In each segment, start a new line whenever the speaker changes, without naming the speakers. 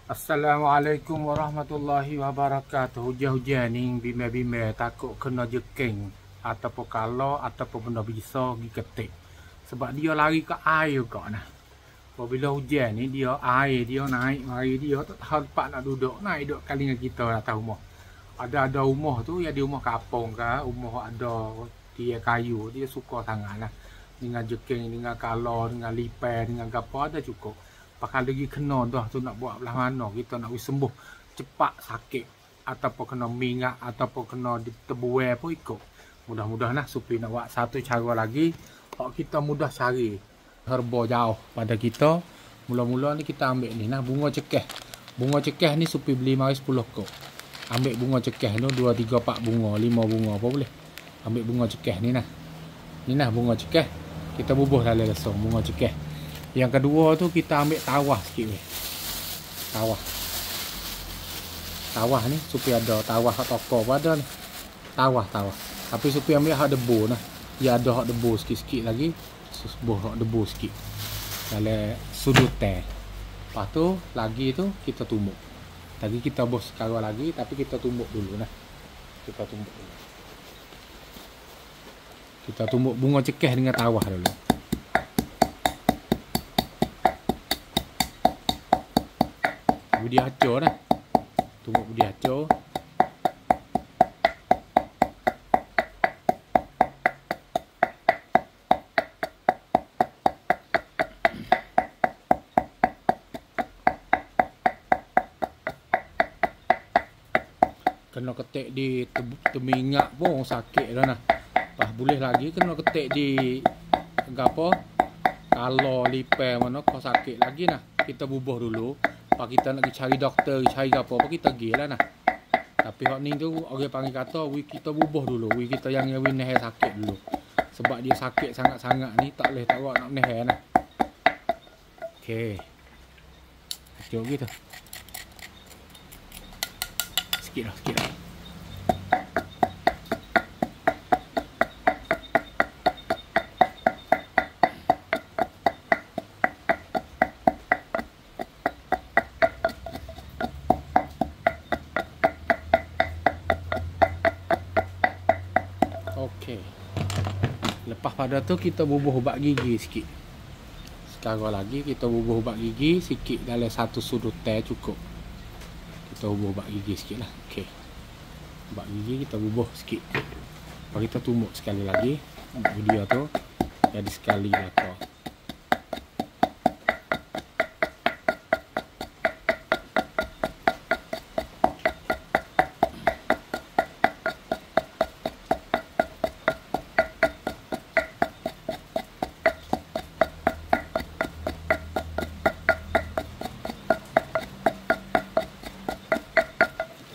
Assalamualaikum warahmatullahi wabarakatuh. Hujan-hujan ni bimai-bimai takut kena jekeng ataupun kalau ataupun benda bisa pergi ketik. Sebab dia lari ke air kok nah. Apabila hujan ni dia air dia naik mari dia tak tahu tempat nak duduk, naik duduk kali dengan kita atas rumah. Ada rumah tu ya di rumah kampung ke, rumah ada dia kayu, dia suka sangatlah. Dengan jekeng, dengan kalau, dengan lipai, dengan gapo ada cukup. Pakai lagi kena dah tu nak buat belah mana kita nak sembuh cepat sakit ataupun kena minyak ataupun kena ditebuai pun ikut. Mudah-mudahan lah supaya nak buat satu cara lagi hak kita mudah cari herba jauh pada kita. Mula-mula ni kita ambil ni nah bunga cekeh. Bunga cekeh ni supaya beli mari 10 kok. Ambil bunga cekeh tu 2 3 4 bunga, 5 bunga apa boleh. Ambil bunga cekeh ni nah. Ni nah bunga cekeh. Kita bubuh dalam lesong bunga cekeh. Yang kedua tu kita ambil tawah sikit weh. Tawah ni supaya ada tawah kat toko apa ada ni. Tawah. Tapi supaya ambil hak debu nah. Dia ada hak debu sikit-sikit lagi. Subuh hak debu sikit. Dalam sudut teh. Lepas tu lagi tu kita tumbuk. Tadi kita bos sekarang lagi tapi kita tumbuk dulu nah. Kita tumbuk bunga cekeh dengan tawah dulu. Budi hacur dah. Tumbuk budi hacur. Kena ketik di teminyak pun sakit dah nah. Pas boleh lagi kena ketik di gapo? Kalau lipai mana kau sakit lagi nah. Kita bubuh dulu. Pak kita nak cari doktor, cari apa kita pergi lah nah. Tapi hak ni tu orang panggil kata kita bubuh dulu, kita yang neh sakit dulu. Sebab dia sakit sangat-sangat ni tak boleh tak buat nak neh nah. Okey. Jom gitu. Sikit dah. Okey. Lepas pada tu kita bubuh ubat gigi sikit. Sekarang lagi kita bubuh ubat gigi sikit dalam satu sudut teh cukup. Kita bubuh ubat gigi sikit lah. Okey. Ubat gigi kita bubuh sikit. Lepas kita tumbuk sekali lagi. Dia tu jadi sekali lah tu.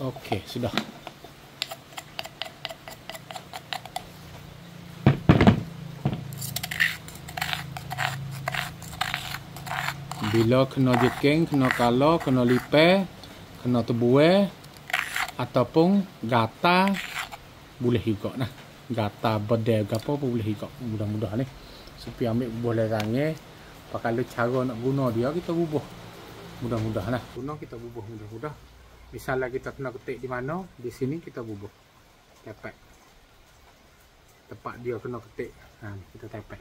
Okey, sudah. Bila kena jekeng, kena kalau, kena lipai, kena tebuai ataupun gata boleh juga nah. Gata bedel ke apa boleh juga. Mudah-mudahan ni supaya ambil bubuh lerangnya. Kalau cara nak guna dia kita bubuh. Mudah-mudahan lah. Guna kita bubuh mudah-mudah. Misalnya kita kena ketik di mana, di sini kita bubuh. Tepek. Tempat dia kena ketik. Ha, kita tepek.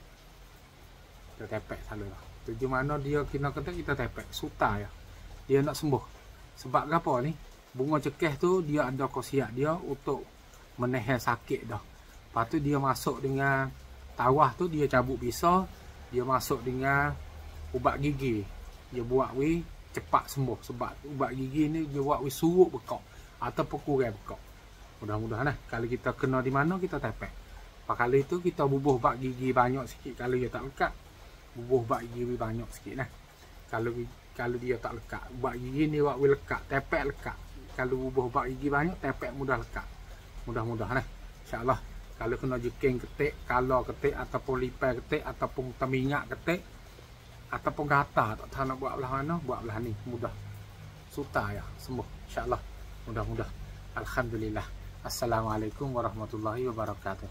Kita tepek selalu lah. Tuju mana dia kena ketik, kita tepek. Suta ya. Dia nak sembuh. Sebab apa ni? Bunga cekeh tu dia ada khasiat dia untuk menahan sakit dah. Lepas tu dia masuk dengan tawah tu dia cabut pisau, dia masuk dengan ubat gigi. Dia buat cepat sembuh sebab ubat gigi ni dia buat surut bekak ataupun kurang bekak. Mudah-mudahan lah. Kalau kita kena di mana kita tepek. Kali itu kita bubuh ubat gigi banyak sikit. Kalau dia tak lekat, bubuh ubat gigi banyak sikit lah. Kalau dia tak lekat, ubat gigi ni buat lekat, tepek lekat. Kalau bubuh ubat gigi banyak, tepek mudah lekat. Mudah-mudahan lah. InsyaAllah. Kalau kena jekeng ketik, kalau ketik ataupun lipai ketik ataupun teminyak ketik ataupun gata tak tahu nak buat belah mana, buat belah ni mudah. Suta ya, sembuh insya-Allah. Mudah-mudah. Alhamdulillah. Assalamualaikum warahmatullahi wabarakatuh.